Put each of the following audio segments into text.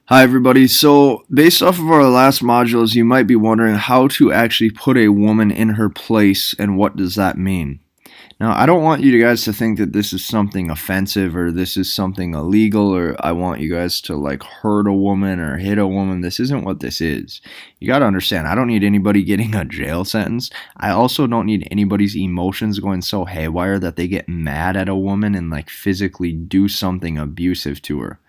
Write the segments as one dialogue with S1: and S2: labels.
S1: Hi, everybody. So, based off of our last modules, you might be wondering how to actually put a woman in her place and what does that mean. Now, I don't want you guys to think that this is something offensive or this is something illegal or I want you guys to like hurt a woman or hit a woman. This isn't what this is. You got to understand, I don't need anybody getting a jail sentence. I also don't need anybody's emotions going so haywire that they get mad at a woman and like physically do something abusive to her.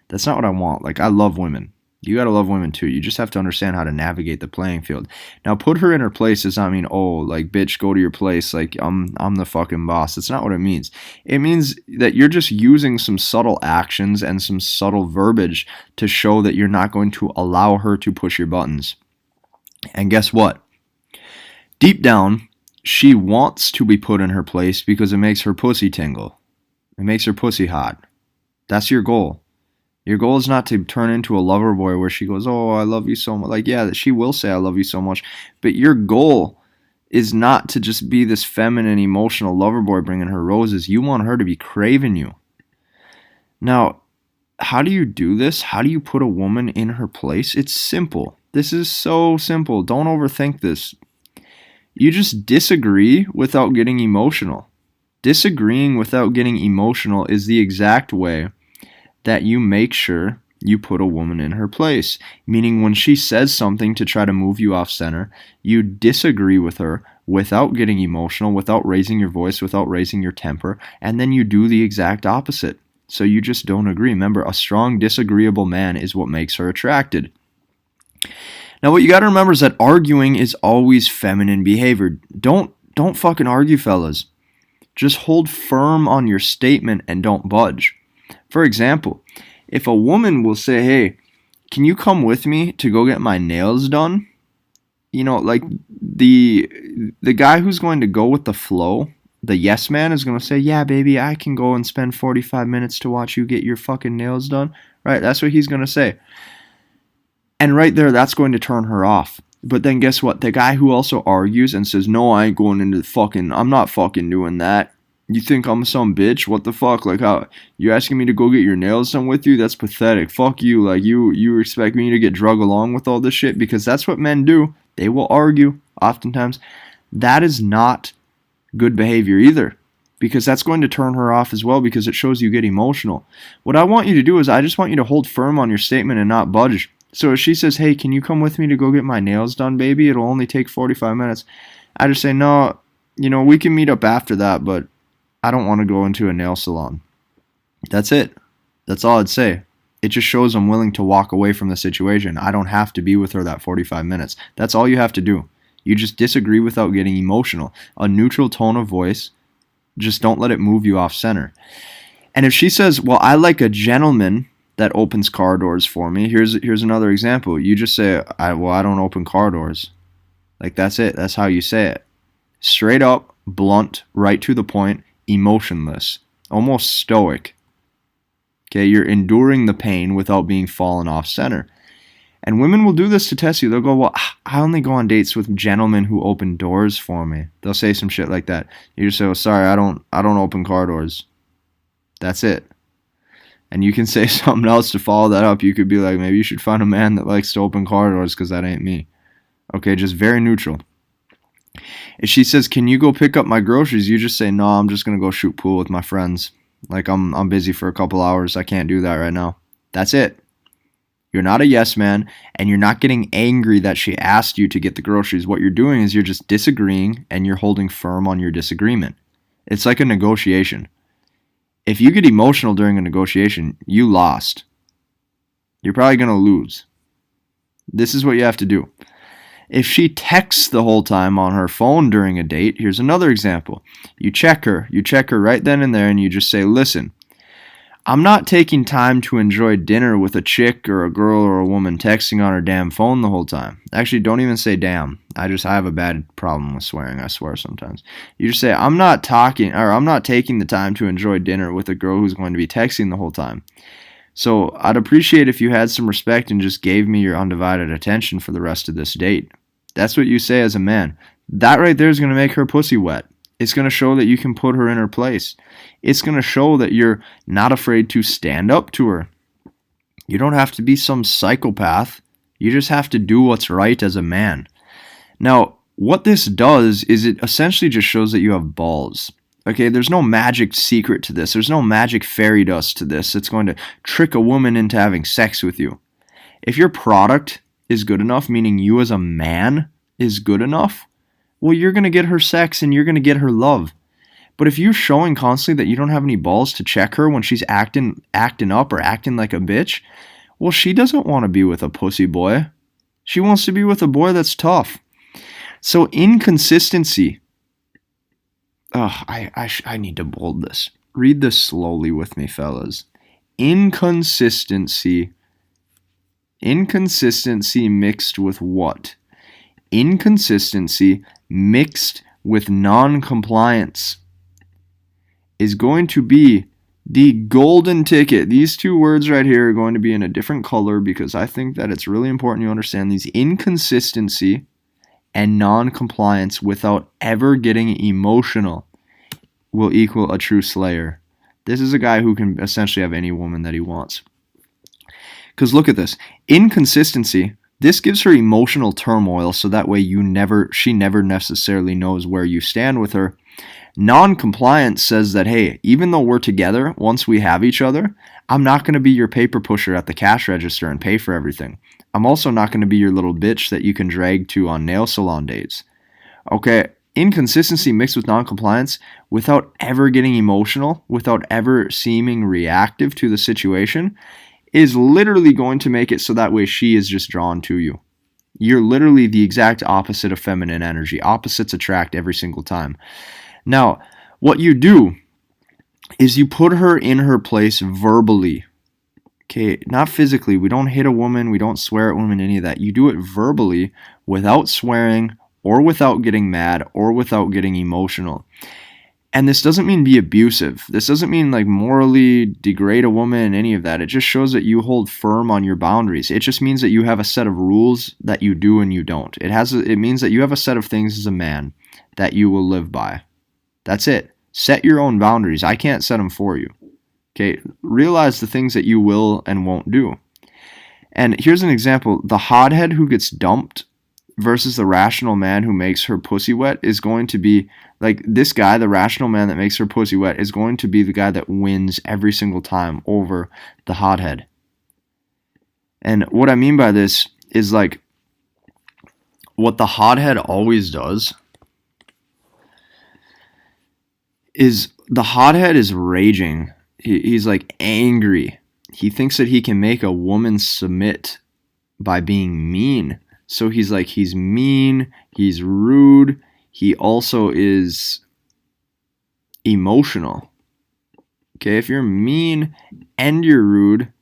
S1: That's not what I want. Like, I love women. You gotta love women too. You just have to understand how to navigate the playing field. Now, put her in her place does not mean, oh, like, bitch, go to your place. Like, I'm the fucking boss. That's not what it means. It means that you're just using some subtle actions and some subtle verbiage to show that you're not going to allow her to push your buttons. And guess what? Deep down, she wants to be put in her place because it makes her pussy tingle. It makes her pussy hot. That's your goal. Your goal is not to turn into a lover boy where she goes, oh, I love you so much. Like, yeah, she will say I love you so much. But your goal is not to just be this feminine, emotional lover boy bringing her roses. You want her to be craving you. Now, how do you do this? How do you put a woman in her place? It's simple. This is so simple. Don't overthink this. You just disagree without getting emotional. Disagreeing without getting emotional is the exact way that you make sure you put a woman in her place. Meaning when she says something to try to move you off center, you disagree with her without getting emotional, without raising your voice, without raising your temper, and then you do the exact opposite. So you just don't agree. Remember, a strong, disagreeable man is what makes her attracted. Now, what you got to remember is that arguing is always feminine behavior. Don't fucking argue, fellas. Just hold firm on your statement and don't budge. For example, if a woman will say, hey, can you come with me to go get my nails done? You know, like the guy who's going to go with the flow, the yes man is going to say, yeah, baby, I can go and spend 45 minutes to watch you get your fucking nails done. Right? That's what he's going to say. And right there, that's going to turn her off. But then guess what? The guy who also argues and says, no, I ain't going into the fucking, I'm not fucking doing that. You think I'm some bitch? What the fuck? Like, how you asking me to go get your nails done with you? That's pathetic. Fuck you. Like, you expect me to get drug along with all this shit? Because that's what men do. They will argue oftentimes. That is not good behavior either, because that's going to turn her off as well, because it shows you get emotional. What I want you to do is I just want you to hold firm on your statement and not budge. So if she says, hey, can you come with me to go get my nails done, baby? It'll only take 45 minutes. I just say, no, we can meet up after that, but I don't want to go into a nail salon. That's it. That's all I'd say. It just shows I'm willing to walk away from the situation. I don't have to be with her that 45 minutes. That's all you have to do. You just disagree without getting emotional. A neutral tone of voice. Just don't let it move you off center. And if she says, well, I like a gentleman that opens car doors for me. Here's another example. You just say, I don't open car doors. Like, that's it. That's how you say it. Straight up, blunt, right to the point, emotionless, almost stoic. Okay, you're enduring the pain without being fallen off center. And women will do this to test you. They'll go, well, I only go on dates with gentlemen who open doors for me. They'll say some shit like that. You just say, oh, sorry, I don't open car doors. That's it. And you can say something else to follow that up. You could be like, maybe you should find a man that likes to open car doors, because that ain't me. Okay, just very neutral. If she says, can you go pick up my groceries? You just say, no, I'm just going to go shoot pool with my friends. Like, I'm busy for a couple hours. I can't do that right now. That's it. You're not a yes man, and you're not getting angry that she asked you to get the groceries. What you're doing is you're just disagreeing, and you're holding firm on your disagreement. It's like a negotiation. If you get emotional during a negotiation, you lost. You're probably going to lose. This is what you have to do. If she texts the whole time on her phone during a date, here's another example. You check her right then and there, and you just say, listen, I'm not taking time to enjoy dinner with a chick or a girl or a woman texting on her damn phone the whole time. Actually, don't even say damn. I have a bad problem with swearing. I swear sometimes. You just say, I'm not taking the time to enjoy dinner with a girl who's going to be texting the whole time. So I'd appreciate if you had some respect and just gave me your undivided attention for the rest of this date. That's what you say as a man. That right there is going to make her pussy wet. It's going to show that you can put her in her place. It's going to show that you're not afraid to stand up to her. You don't have to be some psychopath. You just have to do what's right as a man. Now, what this does is it essentially just shows that you have balls. Okay, there's no magic secret to this. There's no magic fairy dust to this. It's going to trick a woman into having sex with you. If your product is good enough, meaning you as a man is good enough, well, you're going to get her sex and you're going to get her love. But if you're showing constantly that you don't have any balls to check her when she's acting up or acting like a bitch, well, she doesn't want to be with a pussy boy. She wants to be with a boy that's tough. So inconsistency. I need to bold this. Read this slowly with me, fellas. Inconsistency. Inconsistency mixed with what? Inconsistency mixed with non-compliance is going to be the golden ticket. These two words right here are going to be in a different color because I think that it's really important you understand these. Inconsistency and non-compliance without ever getting emotional will equal a true slayer. This is a guy who can essentially have any woman that he wants. Because look at this. Inconsistency, this gives her emotional turmoil so that way she never necessarily knows where you stand with her. Non-compliance says that, hey, even though we're together, once we have each other, I'm not going to be your paper pusher at the cash register and pay for everything. I'm also not going to be your little bitch that you can drag to on nail salon dates. Okay, inconsistency mixed with non-compliance without ever getting emotional, without ever seeming reactive to the situation, is literally going to make it so that way she is just drawn to you. You're literally the exact opposite of feminine energy. Opposites attract every single time. Now, what you do is you put her in her place verbally. Okay, not physically. We don't hit a woman. We don't swear at women, any of that. You do it verbally without swearing or without getting mad or without getting emotional. And this doesn't mean be abusive. This doesn't mean like morally degrade a woman, any of that. It just shows that you hold firm on your boundaries. It just means that you have a set of rules that you do and you don't. It means that you have a set of things as a man that you will live by. That's it. Set your own boundaries. I can't set them for you. Okay, realize the things that you will and won't do. And here's an example. The hothead who gets dumped versus the rational man who makes her pussy wet is going to be, like, this guy, the rational man that makes her pussy wet, is going to be the guy that wins every single time over the hothead. And what I mean by this is, like, what the hothead always does is the hothead is raging. He's like angry. He thinks that he can make a woman submit by being mean. So he's mean, he's rude, he also is emotional. Okay, if you're mean and you're rude,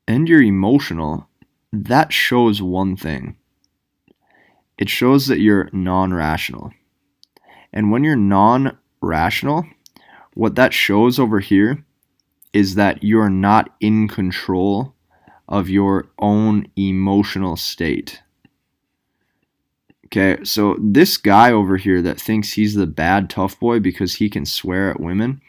S1: and you're emotional, that shows one thing. It shows that you're non-rational. And when you're non-rational, what that shows over here is that you're not in control of your own emotional state. Okay, so this guy over here that thinks he's the bad tough boy because he can swear at women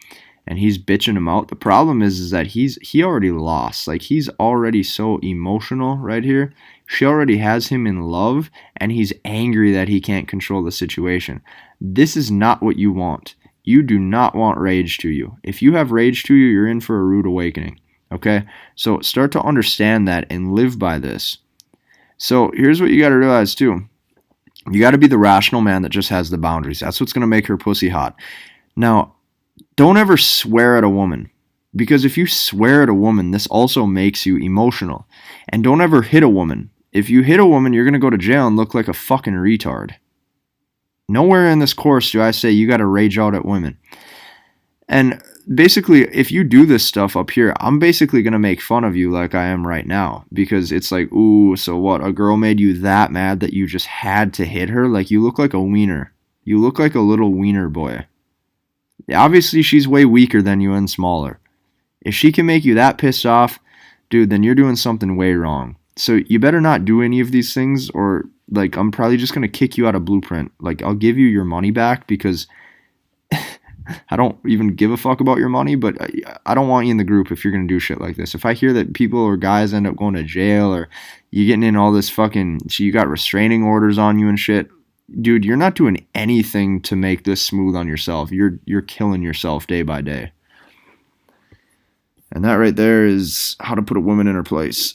S1: and he's bitching them out, the problem is that he already lost. Like, he's already so emotional right here. She already has him in love, and he's angry that he can't control the situation. This is not what you want. You do not want rage to you. If you have rage to you, you're in for a rude awakening. Okay? So start to understand that and live by this. So here's what you got to realize too. You got to be the rational man that just has the boundaries. That's what's going to make her pussy hot. Now, don't ever swear at a woman. Because if you swear at a woman, this also makes you emotional. And don't ever hit a woman. If you hit a woman, you're going to go to jail and look like a fucking retard. Nowhere in this course do I say you got to rage out at women. And basically, if you do this stuff up here, I'm basically going to make fun of you like I am right now. Because it's like, ooh, so what? A girl made you that mad that you just had to hit her? Like, you look like a wiener. You look like a little wiener boy. Obviously, she's way weaker than you and smaller. If she can make you that pissed off, dude, then you're doing something way wrong. So you better not do any of these things, or like I'm probably just going to kick you out of Blueprint. Like, I'll give you your money back because I don't even give a fuck about your money, but I don't want you in the group if you're gonna do shit like this. If I hear that people or guys end up going to jail, or you getting in all this fucking, so you got restraining orders on you and shit, dude, you're not doing anything to make this smooth on yourself. You're killing yourself day by day. And that right there is how to put a woman in her place.